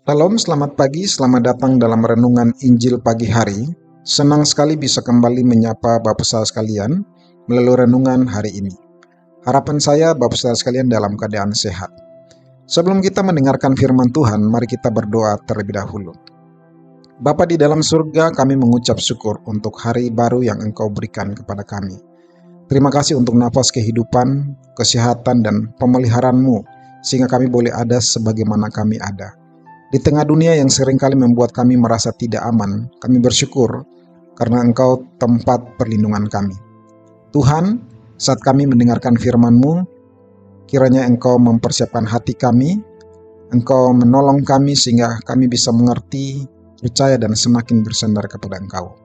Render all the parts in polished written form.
Shalom, selamat pagi, selamat datang dalam renungan Injil pagi hari. Senang sekali bisa kembali menyapa Bapak Saudara sekalian melalui renungan hari ini. Harapan saya Bapak Saudara sekalian dalam keadaan sehat. Sebelum kita mendengarkan firman Tuhan, mari kita berdoa terlebih dahulu. Bapa di dalam surga, kami mengucap syukur untuk hari baru yang Engkau berikan kepada kami. Terima kasih untuk nafas kehidupan, kesehatan, dan pemeliharaan-Mu, sehingga kami boleh ada sebagaimana kami ada. Di tengah dunia yang seringkali membuat kami merasa tidak aman, kami bersyukur karena Engkau tempat perlindungan kami. Tuhan, saat kami mendengarkan firman-Mu, kiranya Engkau mempersiapkan hati kami, Engkau menolong kami sehingga kami bisa mengerti, percaya, dan semakin bersandar kepada Engkau.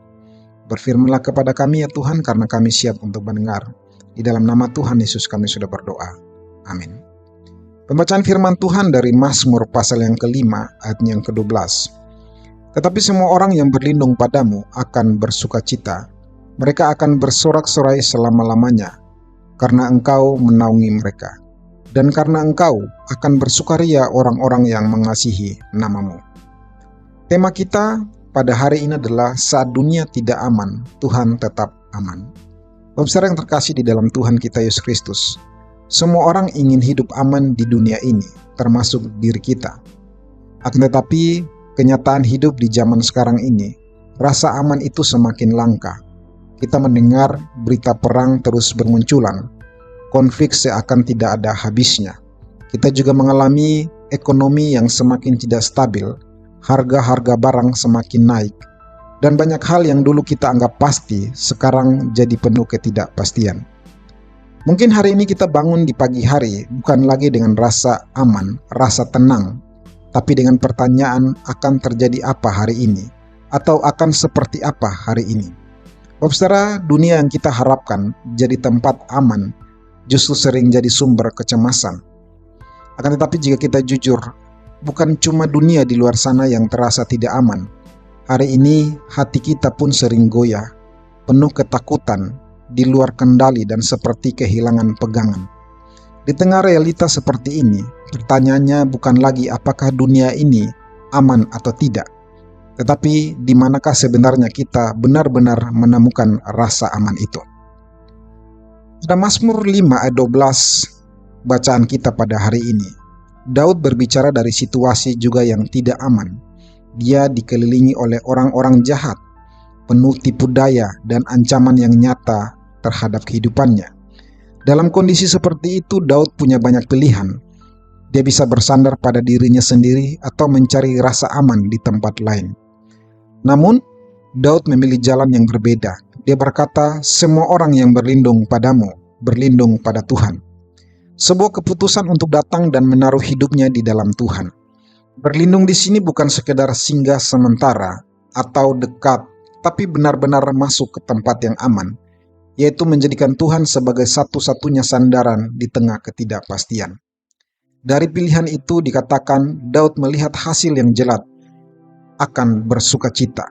Berfirmanlah kepada kami ya Tuhan, karena kami siap untuk mendengar. Di dalam nama Tuhan Yesus kami sudah berdoa. Amin. Pembacaan firman Tuhan dari Mazmur pasal yang kelima ayat yang ke-12. Tetapi semua orang yang berlindung padamu akan bersuka cita. Mereka akan bersorak-sorai selama-lamanya, karena Engkau menaungi mereka. Dan karena Engkau akan bersukaria orang-orang yang mengasihi nama-Mu. Tema kita pada hari ini adalah saat dunia tidak aman, Tuhan tetap aman. Saudara yang terkasih di dalam Tuhan kita Yesus Kristus, semua orang ingin hidup aman di dunia ini, termasuk diri kita. Akan tetapi, kenyataan hidup di zaman sekarang ini, rasa aman itu semakin langka. Kita mendengar berita perang terus bermunculan, konflik seakan tidak ada habisnya. Kita juga mengalami ekonomi yang semakin tidak stabil, harga-harga barang semakin naik, dan banyak hal yang dulu kita anggap pasti, sekarang jadi penuh ketidakpastian. Mungkin hari ini kita bangun di pagi hari bukan lagi dengan rasa aman, rasa tenang, tapi dengan pertanyaan akan terjadi apa hari ini, atau akan seperti apa hari ini. Saudara, dunia yang kita harapkan jadi tempat aman justru sering jadi sumber kecemasan. Akan tetapi jika kita jujur, bukan cuma dunia di luar sana yang terasa tidak aman. Hari ini hati kita pun sering goyah, penuh ketakutan, di luar kendali dan seperti kehilangan pegangan. Di tengah realita seperti ini, pertanyaannya bukan lagi apakah dunia ini aman atau tidak, tetapi di manakah sebenarnya kita benar-benar menemukan rasa aman itu. Pada Mazmur 5 ayat 12 bacaan kita pada hari ini, Daud berbicara dari situasi juga yang tidak aman. Dia dikelilingi oleh orang-orang jahat, penuh tipu daya dan ancaman yang nyata terhadap kehidupannya. Dalam kondisi seperti itu, Daud punya banyak pilihan. Dia bisa bersandar pada dirinya sendiri atau mencari rasa aman di tempat lain. Namun, Daud memilih jalan yang berbeda. Dia berkata, semua orang yang berlindung padamu, berlindung pada Tuhan. Sebuah keputusan untuk datang dan menaruh hidupnya di dalam Tuhan. Berlindung di sini bukan sekedar singgah sementara atau dekat, tapi benar-benar masuk ke tempat yang aman, yaitu menjadikan Tuhan sebagai satu-satunya sandaran di tengah ketidakpastian. Dari pilihan itu dikatakan Daud melihat hasil yang jelas, akan bersuka cita.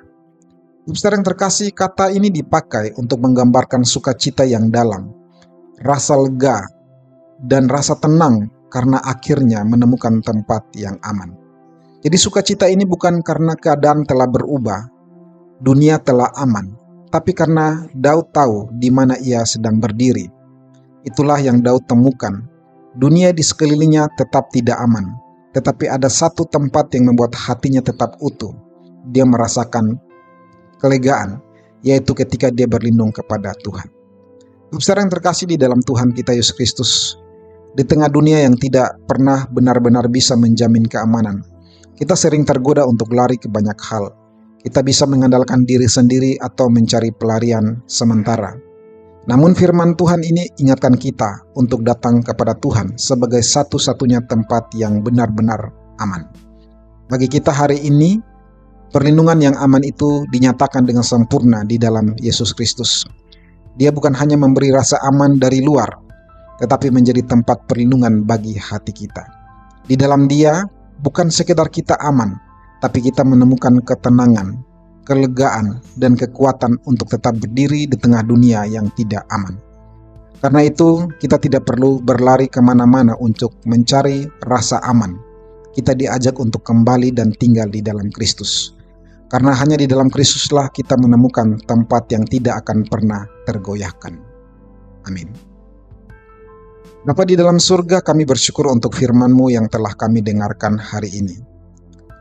Saudara yang terkasih, kata ini dipakai untuk menggambarkan sukacita yang dalam, rasa lega, dan rasa tenang karena akhirnya menemukan tempat yang aman. Jadi sukacita ini bukan karena keadaan telah berubah, dunia telah aman, tapi karena Daud tahu di mana ia sedang berdiri. Itulah yang Daud temukan. Dunia di sekelilingnya tetap tidak aman, tetapi ada satu tempat yang membuat hatinya tetap utuh. Dia merasakan kelegaan, yaitu ketika dia berlindung kepada Tuhan. Saudara yang terkasih di dalam Tuhan kita Yesus Kristus, di tengah dunia yang tidak pernah benar-benar bisa menjamin keamanan, kita sering tergoda untuk lari ke banyak hal. Kita bisa mengandalkan diri sendiri atau mencari pelarian sementara. Namun firman Tuhan ini ingatkan kita untuk datang kepada Tuhan sebagai satu-satunya tempat yang benar-benar aman. Bagi kita hari ini, perlindungan yang aman itu dinyatakan dengan sempurna di dalam Yesus Kristus. Dia bukan hanya memberi rasa aman dari luar, tetapi menjadi tempat perlindungan bagi hati kita. Di dalam Dia, bukan sekedar kita aman, tapi kita menemukan ketenangan, kelegaan, dan kekuatan untuk tetap berdiri di tengah dunia yang tidak aman. Karena itu, kita tidak perlu berlari kemana-mana untuk mencari rasa aman. kita diajak untuk kembali dan tinggal di dalam Kristus. Karena hanya di dalam Kristuslah kita menemukan tempat yang tidak akan pernah tergoyahkan. Amin. Bapa di dalam surga, kami bersyukur untuk firman-Mu yang telah kami dengarkan hari ini.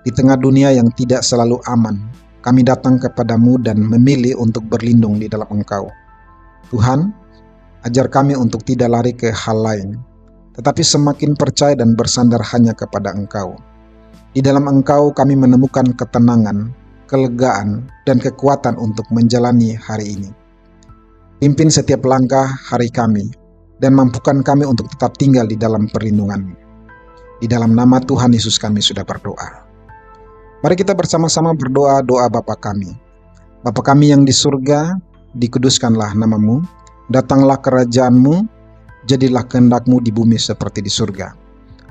Di tengah dunia yang tidak selalu aman, kami datang kepadamu dan memilih untuk berlindung di dalam Engkau. Tuhan, ajar kami untuk tidak lari ke hal lain, tetapi semakin percaya dan bersandar hanya kepada Engkau. Di dalam Engkau kami menemukan ketenangan, kelegaan, dan kekuatan untuk menjalani hari ini. Pimpin setiap langkah hari kami, dan mampukan kami untuk tetap tinggal di dalam perlindungan-Mu. Di dalam nama Tuhan Yesus kami sudah berdoa. Mari kita bersama-sama berdoa doa Bapa kami. Bapa kami yang di surga, dikuduskanlah nama-Mu, datanglah kerajaan-Mu, jadilah kehendak-Mu di bumi seperti di surga.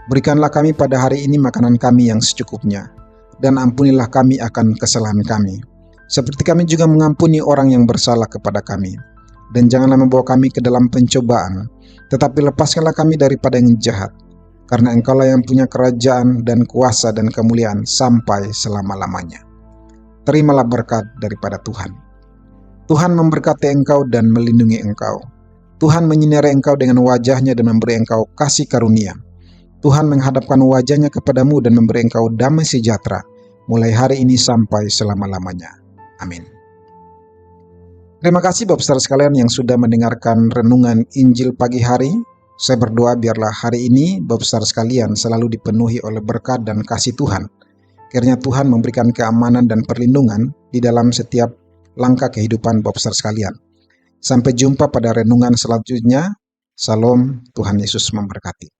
Berikanlah kami pada hari ini makanan kami yang secukupnya, dan ampunilah kami akan kesalahan kami, seperti kami juga mengampuni orang yang bersalah kepada kami. Dan janganlah membawa kami ke dalam pencobaan, tetapi lepaskanlah kami daripada yang jahat, karena Engkaulah yang punya kerajaan dan kuasa dan kemuliaan sampai selama-lamanya. Terimalah berkat daripada Tuhan. Tuhan memberkati engkau dan melindungi engkau. Tuhan menyinari engkau dengan wajah-Nya dan memberi engkau kasih karunia. Tuhan menghadapkan wajah-Nya kepadamu dan memberi engkau damai sejahtera, mulai hari ini sampai selama-lamanya. Amin. Terima kasih Bapak Saudara sekalian yang sudah mendengarkan renungan Injil pagi hari. Saya berdoa biarlah hari ini Bapak Saudara sekalian selalu dipenuhi oleh berkat dan kasih Tuhan. Kiranya Tuhan memberikan keamanan dan perlindungan di dalam setiap langkah kehidupan Bapak Saudara sekalian. Sampai jumpa pada renungan selanjutnya. Salam, Tuhan Yesus memberkati.